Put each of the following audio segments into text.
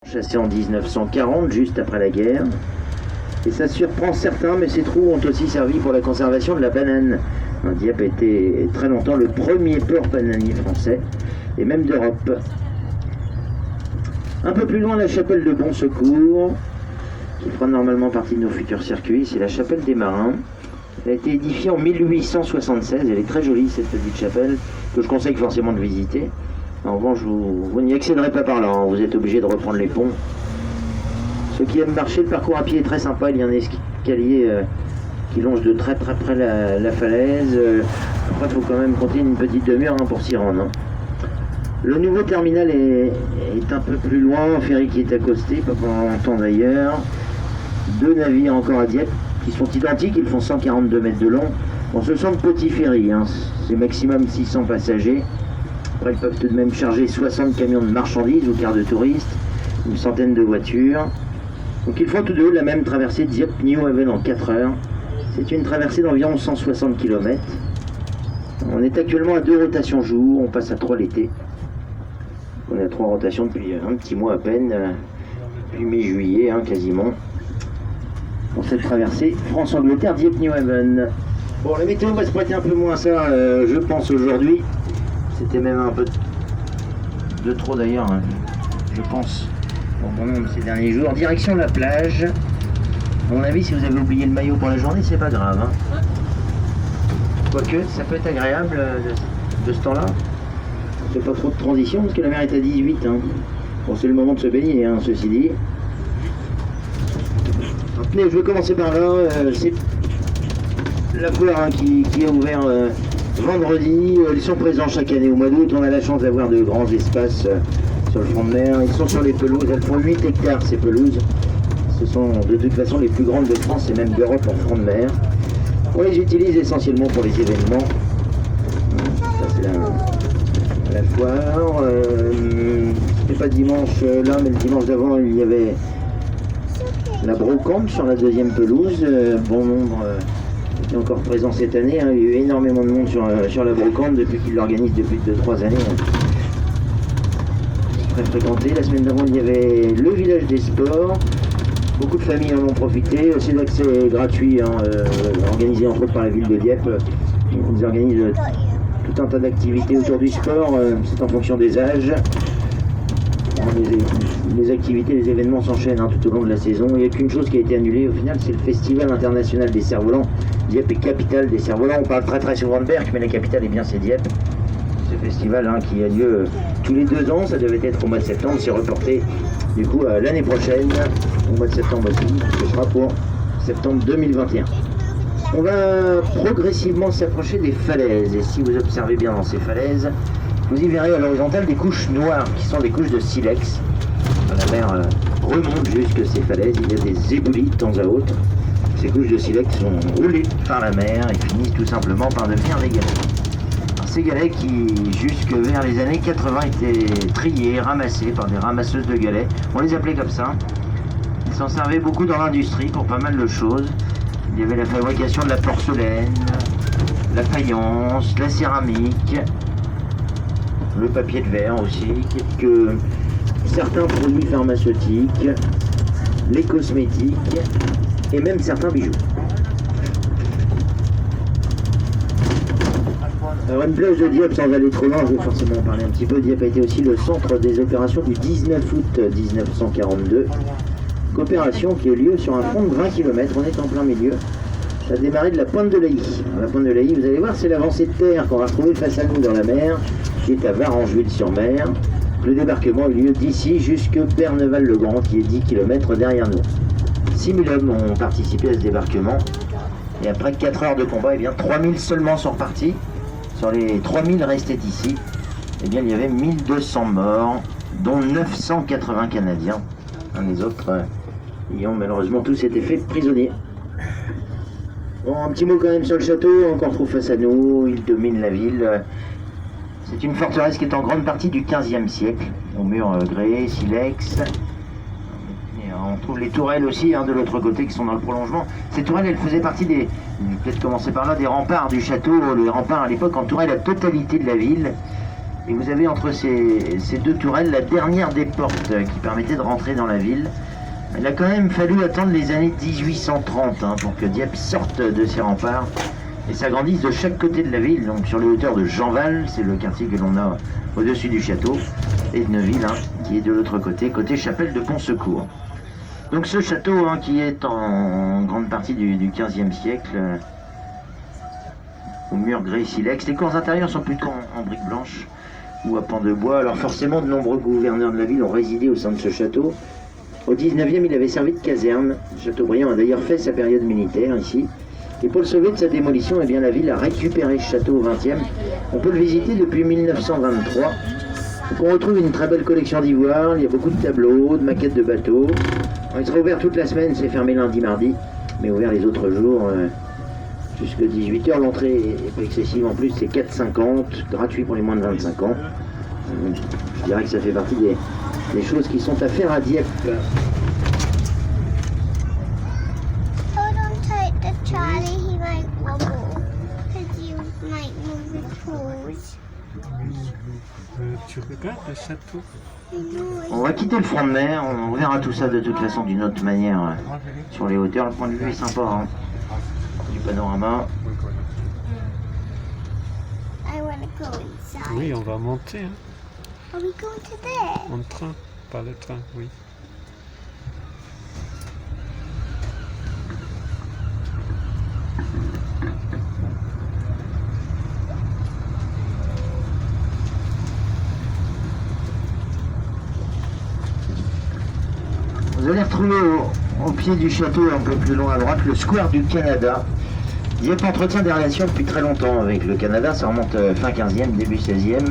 chassé en 1940, juste après la guerre. Et ça surprend certains, mais ces trous ont aussi servi pour la conservation de la banane. Dieppe a été très longtemps le premier port bananier français, et même d'Europe. Un peu plus loin, la chapelle de Bon Secours, qui fera normalement partie de nos futurs circuits, c'est la chapelle des Marins. Elle a été édifiée en 1876, elle est très jolie cette petite chapelle, que je conseille forcément de visiter. En revanche, vous n'y accéderez pas par là, hein. Vous êtes obligé de reprendre les ponts. Ceux qui aiment marcher, le parcours à pied est très sympa, il y a un escalier qui longe de très près la falaise. Après, il faut quand même compter une petite demi-heure pour s'y rendre. Hein. Le nouveau terminal est un peu plus loin, un ferry qui est accosté, pas pendant longtemps d'ailleurs. 2 navires encore à Dieppe, qui sont identiques, ils font 142 mètres de long. Bon, ce sont de petits ferries, hein. C'est maximum 600 passagers. Après, ils peuvent tout de même charger 60 camions de marchandises ou cars de touristes, une centaine de voitures. Donc ils font tous deux la même traversée de Dieppe-Newhaven en 4 heures. C'est une traversée d'environ 160 km. On est actuellement à 2 rotations jour, on passe à 3 l'été. On est à 3 rotations depuis un petit mois à peine, depuis mai-juillet quasiment. Pour cette traversée France-Angleterre, Dieppe-Newhaven. Bon, la météo va se prêter un peu moins à ça, je pense aujourd'hui. C'était même un peu de trop d'ailleurs, hein, je pense, pour bon nombre ces derniers jours. Direction la plage. À mon avis, si vous avez oublié le maillot pour la journée, c'est pas grave. Hein. Quoique, ça peut être agréable de ce temps-là. C'est pas trop de transition parce que la mer est à 18. Hein. Bon, c'est le moment de se baigner, hein, ceci dit. Mais je vais commencer par là. C'est la foire qui a ouvert vendredi. Ils sont présents chaque année au mois d'août. On a la chance d'avoir de grands espaces sur le front de mer. Ils sont sur les pelouses. Elles font 8 hectares ces pelouses. Ce sont de toute façon les plus grandes de France et même d'Europe en front de mer. On les utilise essentiellement pour les événements. Ça c'est la foire. C'était pas dimanche là, mais le dimanche d'avant il y avait la brocante sur la deuxième pelouse. Bon nombre est encore présent cette année. Hein. Il y a eu énormément de monde sur la brocante depuis qu'ils l'organisent depuis 2-3 années. Très fréquenté. La semaine d'avant il y avait le village des sports. Beaucoup de familles en ont profité. C'est d'accès gratuit, organisé entre autres par la ville de Dieppe. Ils organisent tout un tas d'activités autour du sport. C'est en fonction des âges. Les activités, les événements s'enchaînent tout au long de la saison. Il n'y a qu'une chose qui a été annulée au final, c'est le Festival international des cerfs-volants. Dieppe est capitale des cerfs-volants. On parle très souvent de Berck, mais la capitale est bien c'est Dieppe. Ce festival qui a lieu tous les 2 ans, ça devait être au mois de septembre, c'est reporté du coup l'année prochaine, au mois de septembre aussi, ce sera pour septembre 2021. On va progressivement s'approcher des falaises, et si vous observez bien dans ces falaises, vous y verrez à l'horizontale des couches noires, qui sont des couches de silex. La mer remonte jusque ces falaises, il y a des éboulis de temps à autre. Ces couches de silex sont roulées par la mer et finissent tout simplement par devenir des galets. Ces galets qui, jusque vers les années 80, étaient triés, ramassés par des ramasseuses de galets. On les appelait comme ça. Ils s'en servaient beaucoup dans l'industrie pour pas mal de choses. Il y avait la fabrication de la porcelaine, la faïence, la céramique, le papier de verre aussi, certains produits pharmaceutiques, les cosmétiques et même certains bijoux. Alors une plage de Dieppe, sans aller trop loin, je vais forcément en parler un petit peu. Dieppe a été aussi le centre des opérations du 19 août 1942. Coopération qui a eu lieu sur un front de 20 km, on est en plein milieu. Ça a démarré de la Pointe de Laï. La Pointe de Laï, vous allez voir, c'est l'avancée de terre qu'on va retrouver face à nous dans la mer, qui est à Varengeville-sur-Mer. Le débarquement a eu lieu d'ici jusque Berneval-le-Grand, qui est 10 km derrière nous. 6000 hommes ont participé à ce débarquement. Et après 4 heures de combat, 3000 seulement sont repartis. Sur les 3000 restés ici, il y avait 1200 morts, dont 980 Canadiens. Les autres ayant malheureusement tous été faits prisonniers. Bon, un petit mot quand même sur le château, on en trouve face à nous, il domine la ville. C'est une forteresse qui est en grande partie du 15e siècle, aux murs gréés, silex. Et on trouve les tourelles aussi de l'autre côté qui sont dans le prolongement. Ces tourelles, elles faisaient partie peut-être commencer par là, des remparts du château. Les remparts à l'époque entouraient la totalité de la ville. Et vous avez entre ces deux tourelles la dernière des portes qui permettait de rentrer dans la ville. Il a quand même fallu attendre les années 1830 pour que Dieppe sorte de ses remparts et s'agrandisse de chaque côté de la ville. Donc sur les hauteurs de Jeanval, c'est le quartier que l'on a au-dessus du château, et de Neuville qui est de l'autre côté, côté chapelle de Pont-Secours. Donc ce château qui est en grande partie du 15e siècle, au mur gris silex. Les cours intérieures sont plutôt en briques blanches ou à pans de bois. Alors forcément, de nombreux gouverneurs de la ville ont résidé au sein de ce château. Au 19e, il avait servi de caserne. Chateaubriand a d'ailleurs fait sa période militaire ici. Et pour le sauver de sa démolition, eh bien, la ville a récupéré ce château au 20e. On peut le visiter depuis 1923. Donc on retrouve une très belle collection d'ivoire. Il y a beaucoup de tableaux, de maquettes de bateaux. Il sera ouvert toute la semaine, c'est fermé lundi, mardi, mais ouvert les autres jours jusqu'à 18h. L'entrée est pas excessive, en plus c'est 4,50, gratuit pour les moins de 25 ans. Je dirais que ça fait partie des choses qui sont à faire à Dieppe. Hold on tight to Charlie, he might wobble, because you might move his paws. Tu regardes le château? On va quitter le front de mer, on verra tout ça de toute façon d'une autre manière sur les hauteurs. Le point de vue est sympa, du panorama. I want to go inside. Oui, on va monter. Are we going to there? En train, par le train, oui. Vous allez retrouver au pied du château, un peu plus loin à droite, le Square du Canada. Dieppe entretient des relations depuis très longtemps avec le Canada, ça remonte fin 15e, début 16e.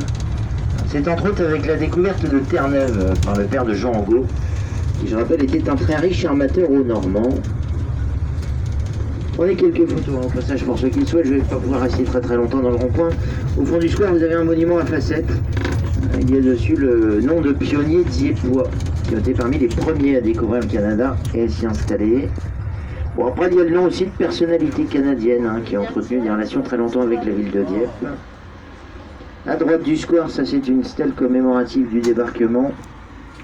C'est entre autres avec la découverte de Terre-Neuve par le père de Jean Angot, qui je rappelle était un très riche armateur aux Normands. Prenez quelques photos au passage pour ceux qui le souhaitent, je ne vais pas pouvoir rester très longtemps dans le rond-point. Au fond du square, vous avez un monument à facettes. Il y a dessus le nom de pionnier dieppois, qui ont été parmi les premiers à découvrir le Canada et à s'y installer. Bon, après, il y a le nom aussi de personnalités canadiennes qui ont entretenu des relations très longtemps avec la ville de Dieppe. À droite du square, ça c'est une stèle commémorative du débarquement.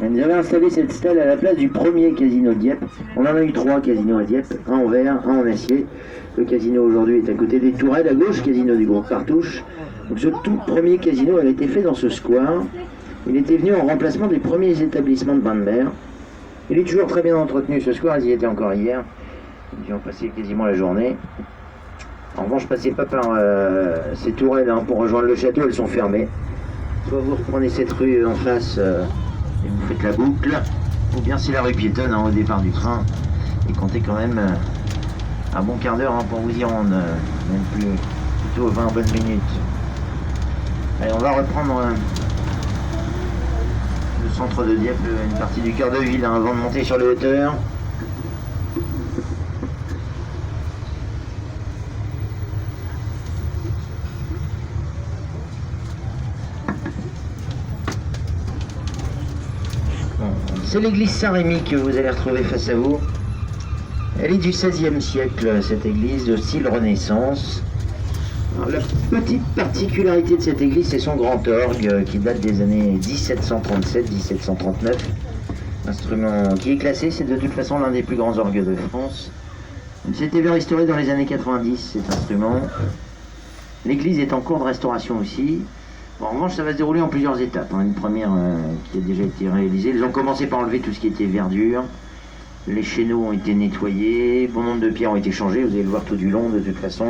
Ils avaient installé cette stèle à la place du premier casino de Dieppe. On en a eu 3 casinos à Dieppe, un en verre, un en acier. Le casino aujourd'hui est à côté des Tourelles, à gauche, casino du groupe Partouche. Donc ce tout premier casino avait été fait dans ce square. Il était venu en remplacement des premiers établissements de bain de mer. Il est toujours très bien entretenu ce square, ils y étaient encore hier. Ils y ont passé quasiment la journée. En revanche, passez pas par ces tourelles pour rejoindre le château, elles sont fermées. Soit vous reprenez cette rue en face et vous faites la boucle, ou bien c'est la rue piétonne au départ du train. Et comptez quand même un bon quart d'heure pour vous y rendre, même plus, plutôt 20 bonnes minutes. Allez, on va reprendre le centre de Dieppe, une partie du cœur de ville avant de monter sur les hauteurs. C'est l'église Saint-Rémy que vous allez retrouver face à vous. Elle est du XVIe siècle, cette église de style Renaissance. Alors, la petite particularité de cette église, c'est son grand orgue qui date des années 1737-1739. Instrument qui est classé, c'est de toute façon l'un des plus grands orgues de France. Il s'était vu restauré dans les années 90, cet instrument. L'église est en cours de restauration aussi. Bon, en revanche, ça va se dérouler en plusieurs étapes. Une première qui a déjà été réalisée. Ils ont commencé par enlever tout ce qui était verdure. Les chéneaux ont été nettoyés. Bon nombre de pierres ont été changées. Vous allez le voir tout du long de toute façon.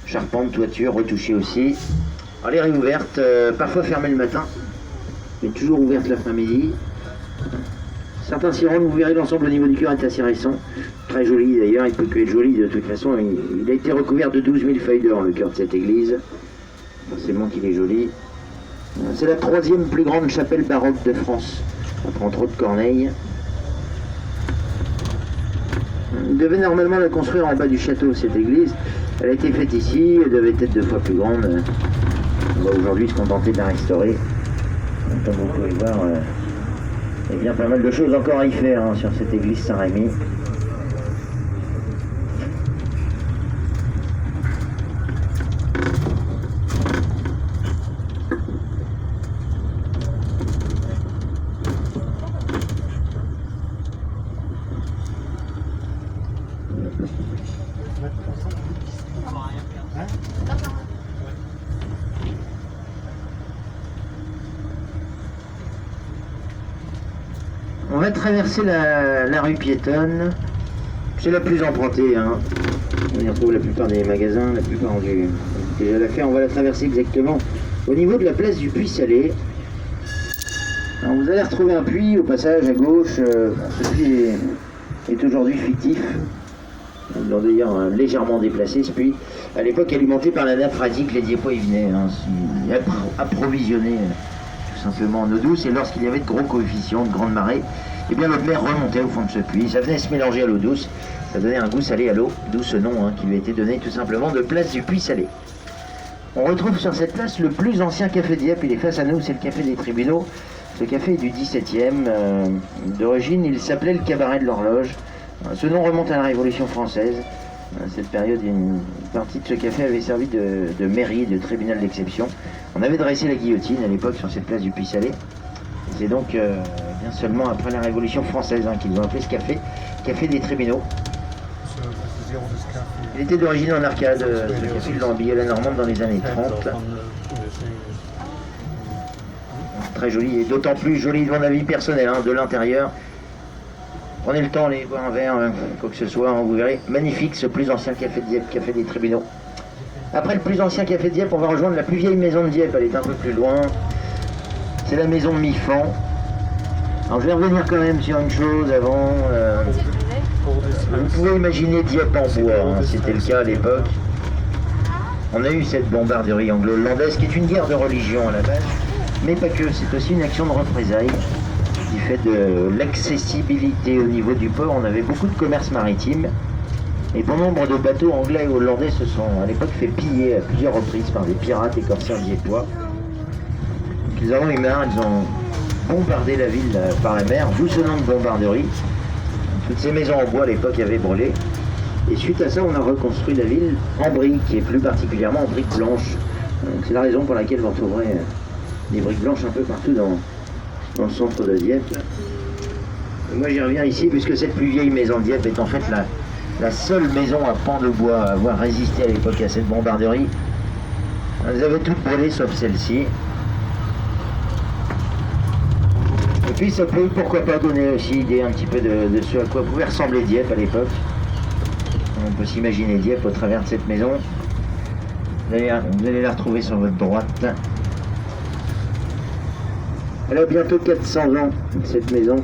Charpente, toiture, retouchée aussi. Alors, elle est réouverte, parfois fermée le matin, mais toujours ouverte l'après-midi. Certains s'y rendent, vous verrez l'ensemble au niveau du cœur est assez récent. Très joli d'ailleurs, il peut que être joli de toute façon. Il a été recouvert de 12 000 feuilles d'or, le cœur de cette église. Forcément qu'il est joli. C'est la 3e plus grande chapelle baroque de France, après entre autres Corneille. Il devait normalement la construire en bas du château, cette église. Elle a été faite ici, elle devait être 2 fois plus grande. On va aujourd'hui se contenter de la restaurer. Comme vous pouvez voir, il y a bien pas mal de choses encore à y faire sur cette église Saint-Rémy. On va traverser la rue piétonne. C'est la plus empruntée. Hein. On y retrouve la plupart des magasins, la plupart du déjà la faire. On va la traverser exactement au niveau de la place du Puy-Salé. Alors vous allez retrouver un puits au passage à gauche. Ce puits est aujourd'hui fictif. Ils l'ont d'ailleurs légèrement déplacé ce puits. À l'époque alimenté par la nappe phréatique, les Diepois y venaient approvisionner tout simplement en eau douce. Et lorsqu'il y avait de gros coefficients, de grandes marées, eh bien l'eau de mer remontait au fond de ce puits. Ça venait se mélanger à l'eau douce. Ça donnait un goût salé à l'eau, d'où ce nom qui lui a été donné tout simplement de place du Puy-Salé. On retrouve sur cette place le plus ancien café Dieppe. Il est face à nous, c'est le café des Tribunaux. Ce café est du 17e. D'origine, il s'appelait le cabaret de l'horloge. Ce nom remonte à la Révolution française. À cette période, une partie de ce café avait servi de mairie, de tribunal d'exception. On avait dressé la guillotine à l'époque sur cette place du Puy-Salé. C'est donc bien seulement après la Révolution française qu'ils ont appelé ce café des Tribunaux. Il était d'origine en arcade, ce café de l'Ambi à la Normande dans les années 30. Très joli, et d'autant plus joli de mon avis personnel, de l'intérieur. Prenez le temps, allez boire un verre, quoi que ce soit, vous verrez. Magnifique ce plus ancien café de Dieppe, café des Tribunaux. Après le plus ancien café de Dieppe, on va rejoindre la plus vieille maison de Dieppe, elle est un peu plus loin. C'est la maison Mifan. Alors je vais revenir quand même sur une chose avant. Vous pouvez imaginer Dieppe en bois, c'était le cas à l'époque. On a eu cette bombarderie anglo-hollandaise qui est une guerre de religion à la base, mais pas que, c'est aussi une action de représailles. Du fait de l'accessibilité au niveau du port, on avait beaucoup de commerce maritime. Et bon nombre de bateaux anglais et hollandais se sont à l'époque fait piller à plusieurs reprises par des pirates et corsaires diepois. Donc ils en ont eu marre, ils ont bombardé la ville par la mer, d'où ce nom de bombarderie. Toutes ces maisons en bois à l'époque avaient brûlé. Et suite à ça, on a reconstruit la ville en briques, et plus particulièrement en briques blanches. C'est la raison pour laquelle vous retrouverez des briques blanches un peu partout dans le centre de Dieppe. Et moi j'y reviens ici puisque cette plus vieille maison de Dieppe est en fait la seule maison à pans de bois à avoir résisté à l'époque à cette bombarderie. Elles avaient toutes brûlé sauf celle-ci. Et puis ça peut pourquoi pas donner aussi idée un petit peu de ce à quoi pouvait ressembler Dieppe à l'époque. On peut s'imaginer Dieppe au travers de cette maison. Vous allez la retrouver sur votre droite. Elle a bientôt 400 ans, cette maison,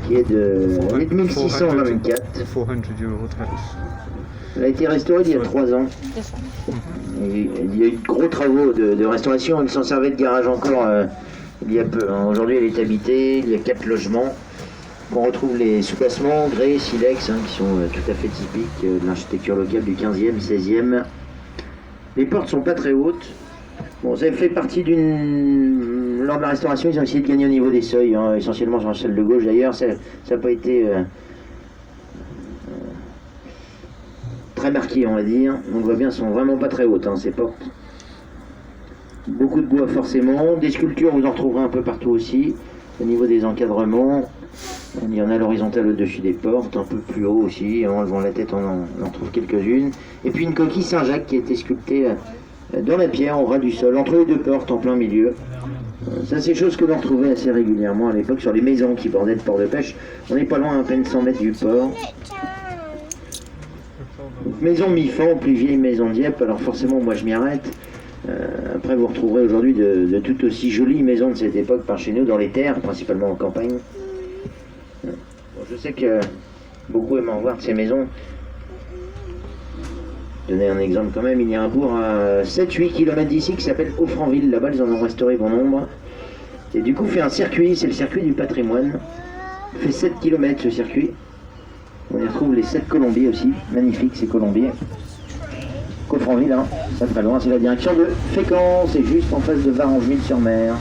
qui est de 1624. Elle a été restaurée il y a 3 ans. Et il y a eu de gros travaux de restauration. Elle s'en servait de garage encore il y a peu. Aujourd'hui, elle est habitée, il y a 4 logements. On retrouve les soubassements, grès, silex, qui sont tout à fait typiques de l'architecture locale du 15e, 16e. Les portes sont pas très hautes. Bon, ça fait partie lors de la restauration, ils ont essayé de gagner au niveau des seuils, essentiellement sur celle de gauche d'ailleurs. Ça n'a pas été très marqué, on va dire. On voit bien, elles sont vraiment pas très hautes, ces portes. Beaucoup de bois forcément. Des sculptures, vous en retrouverez un peu partout aussi. Au niveau des encadrements, il y en a à l'horizontale au-dessus des portes, un peu plus haut aussi. En levant la tête, on en trouve quelques-unes. Et puis une coquille Saint-Jacques qui a été sculptée dans la pierre, au ras du sol, entre les deux portes, en plein milieu. Ça, c'est chose que l'on retrouvait assez régulièrement à l'époque sur les maisons qui bordaient le port de pêche. On n'est pas loin, à peine 100 mètres du port. Donc, maison Mifan, plus vieille maison Dieppe. Alors forcément, moi je m'y arrête. Après, vous retrouverez aujourd'hui de tout aussi jolies maisons de cette époque par chez nous, dans les terres, principalement en campagne. Bon, je sais que beaucoup aiment en voir de ces maisons. Donner un exemple quand même, il y a un bourg à 7-8 km d'ici qui s'appelle Offranville. Là-bas, ils en ont restauré bon nombre. Et du coup, fait un circuit, c'est le circuit du patrimoine. Il fait 7 km ce circuit. On y retrouve les 7 colombiers aussi. Magnifiques ces colombiers. Offranville, ça très loin, c'est la direction de Fécamp, c'est juste en face de Varangeville-sur-Mer.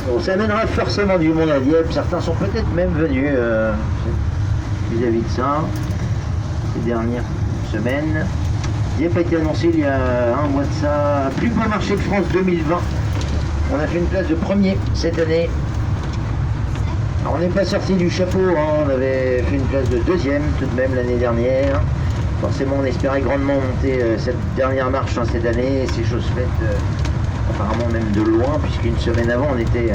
Bon, ça amènera forcément du monde à Dieppe, certains sont peut-être même venus vis-à-vis de ça, ces dernières semaines. Dieppe a été annoncé il y a un mois de ça, plus beau marché de France 2020. On a fait une place de premier cette année. Alors, on n'est pas sorti du chapeau, hein. On avait fait une place de deuxième tout de même l'année dernière. Forcément, on espérait grandement monter cette dernière marche, hein, cette année, et c'est chose faite, apparemment même de loin, puisqu'une semaine avant, on était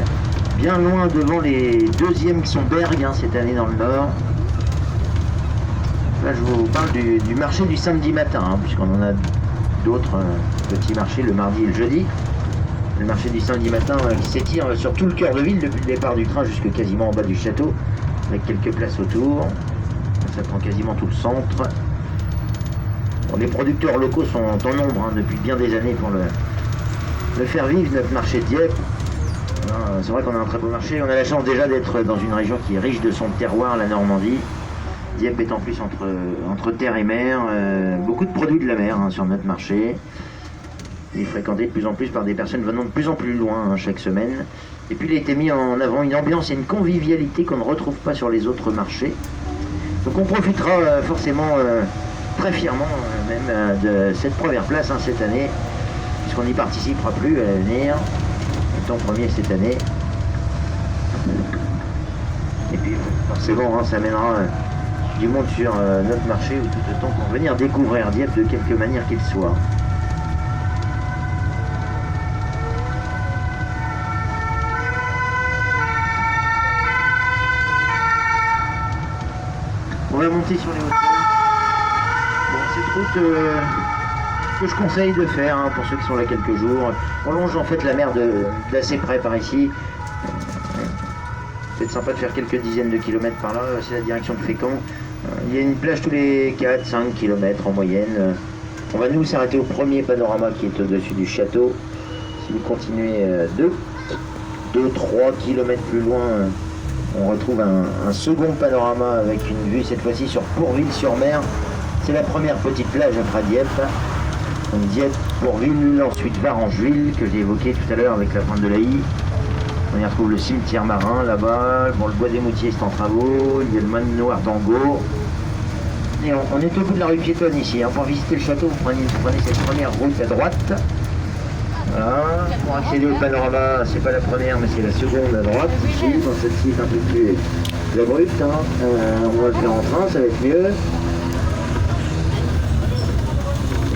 bien loin devant les deuxièmes qui sont Berg, hein, cette année dans le Nord. Là, je vous parle du marché du samedi matin, hein, puisqu'on en a d'autres petits marchés le mardi et le jeudi. Le marché du samedi matin qui s'étire sur tout le cœur de ville, depuis le départ du train jusque quasiment en bas du château, avec quelques places autour. Ça prend quasiment tout le centre. Bon, les producteurs locaux sont en nombre, hein, depuis bien des années pour le faire vivre, notre marché de Dieppe. C'est vrai qu'on a un très beau marché. On a la chance déjà d'être dans une région qui est riche de son terroir, la Normandie. Dieppe est en plus entre terre et mer. Beaucoup de produits de la mer, hein, sur notre marché. Il est fréquenté de plus en plus par des personnes venant de plus en plus loin, hein, chaque semaine. Et puis il a été mis en avant une ambiance et une convivialité qu'on ne retrouve pas sur les autres marchés. Donc on profitera forcément très fièrement même de cette première place, hein, cette année, puisqu'on n'y participera plus à l'avenir, étant premier cette année. Et puis forcément, hein, ça amènera du monde sur notre marché, ou tout autant pour venir découvrir Dieppe de quelque manière qu'il soit. On va monter sur les hauteurs. Bon, cette route que je conseille de faire, hein, pour ceux qui sont là quelques jours. On longe en fait la mer d'assez près par ici. C'est sympa de faire quelques dizaines de kilomètres par là. C'est la direction de Fécamp. Il y a une plage tous les 4-5 km en moyenne. On va nous s'arrêter au premier panorama qui est au-dessus du château. Si vous continuez 2-3 km plus loin, on retrouve un second panorama avec une vue cette fois-ci sur Pourville-sur-Mer. C'est la première petite plage après Dieppe. Donc Dieppe, Pourville, ensuite Varangeville, que j'ai évoqué tout à l'heure avec la pointe de la I. On y retrouve le cimetière marin là-bas. Bon, le bois des Moutiers c'est en travaux. Il y a le manoir d'Angot. Et on est au bout de la rue piétonne ici, hein. Pour visiter le château, vous prenez cette première route à droite. Voilà. Pour accéder au panorama, c'est pas la première, mais c'est la seconde à droite ici. Dans cette site un peu plus abrupte, hein. On va le faire en train, ça va être mieux.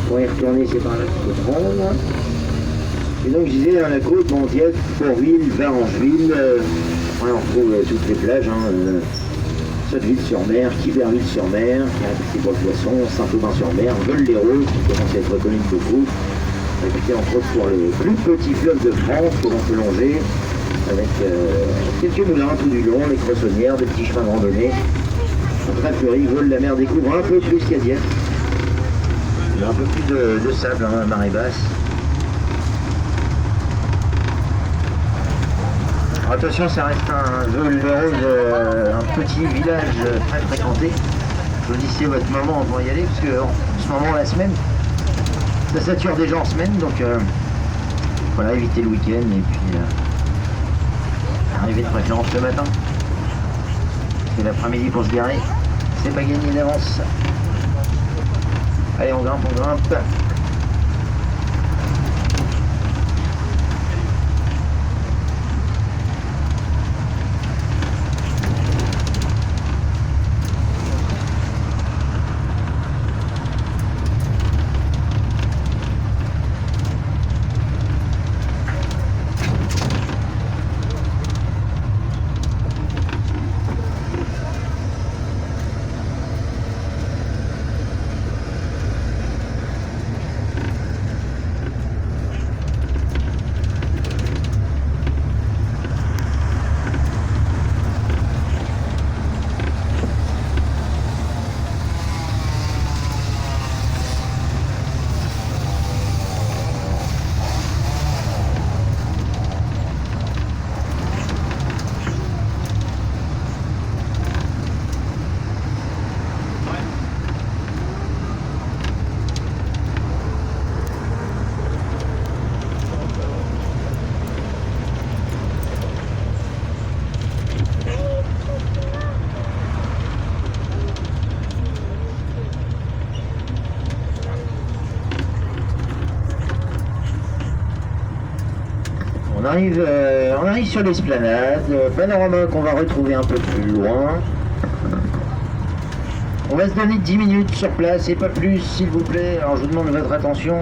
Pour y retourner, c'est par là qu'il faut prendre. Et donc je disais, la côte, Dieppe, Pourville, Varangeville, on retrouve toutes les plages, hein, Sotteville-sur-Mer, Quiberville-sur-Mer, qui est réputée pour le poisson, Saint-Aubin-sur-Mer, Veul-les-Roses, qui commence à être reconnu beaucoup, réputée entre autres pour les plus petits fleuves de France que l'on peut longer, avec quelques moulins tout du long, les croissonnières, des petits chemins de randonnée. Très fleuri, Veul-la-Mer découvre un peu plus qu'à Dieppe. Il y a un peu plus de sable, hein, à marée basse. Alors, attention, ça reste un Veul-les-Roses, un petit village très fréquenté. Choisissez votre moment pour y aller, parce que en ce moment, la semaine, ça sature déjà en semaine, donc voilà, évitez le week-end et puis arrivez de préférence le matin. C'est l'après-midi pour se garer, c'est pas gagné d'avance. Allez, on grimpe, on grimpe. on arrive sur l'esplanade, panorama qu'on va retrouver un peu plus loin. On va se donner 10 minutes sur place et pas plus, s'il vous plaît. Alors je vous demande votre attention.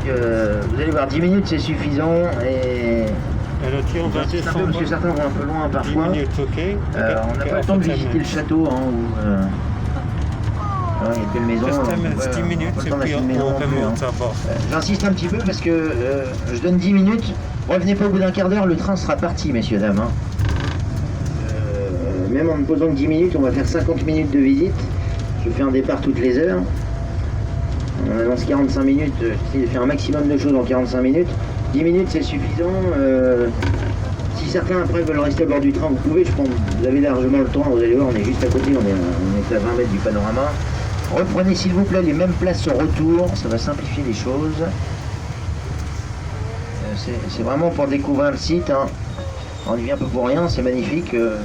Vous allez voir, 10 minutes c'est suffisant. Et Elle a dit on va descendre. parce que certains vont un peu loin 10 parfois. minutes, ok. On n'a pas le temps de visiter le château. Hein, il n'y a que une maison. Juste 10 minutes et puis on remonte d'abord. J'insiste un petit peu parce que je donne 10 minutes. Revenez pas au bout d'un quart d'heure, le train sera parti, messieurs, dames. Hein. Même en ne posant que 10 minutes, on va faire 50 minutes de visite. Je fais un départ toutes les heures. On annonce 45 minutes. J'essaie de faire un maximum de choses en 45 minutes. 10 minutes, c'est suffisant. Si certains après veulent rester à bord du train, vous pouvez. Je pense que vous avez largement le temps. Vous allez voir, on est juste à côté. On est à 20 mètres du panorama. Reprenez s'il vous plaît les mêmes places au retour. Ça va simplifier les choses. C'est vraiment pour découvrir le site. Hein. On y vient un peu pour rien. C'est magnifique. Voilà,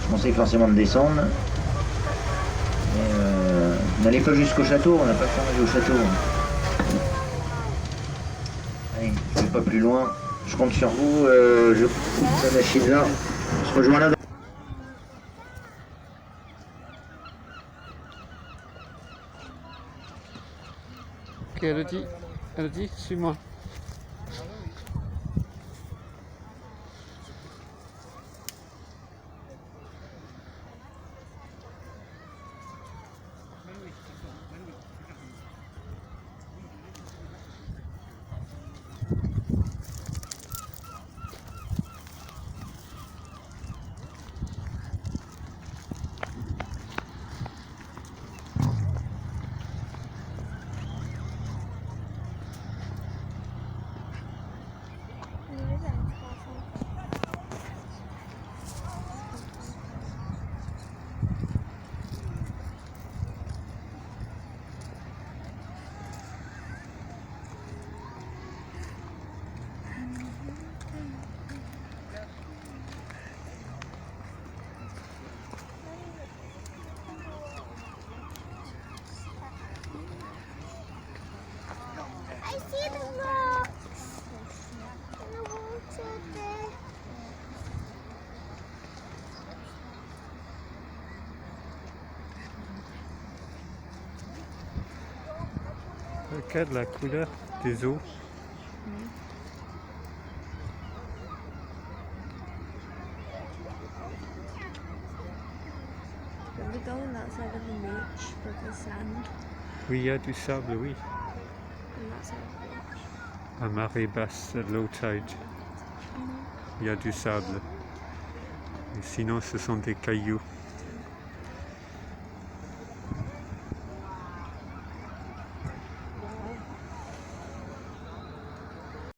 je conseille forcément de descendre. N'allez pas jusqu'au château, on n'a pas le temps d'aller au château. Allez, je vais pas plus loin. Je compte sur vous. Je coupe la machine là. On se rejoint là. Ok, elle dit, suis-moi. I see the rocks and the water there. Regarde la couleur des eaux. We're going outside of the beach with the sand Oui, il y a du sable, oui. and that's our beach. À marée basse, à low tide. Il y a du sable. Et sinon, ce sont des cailloux.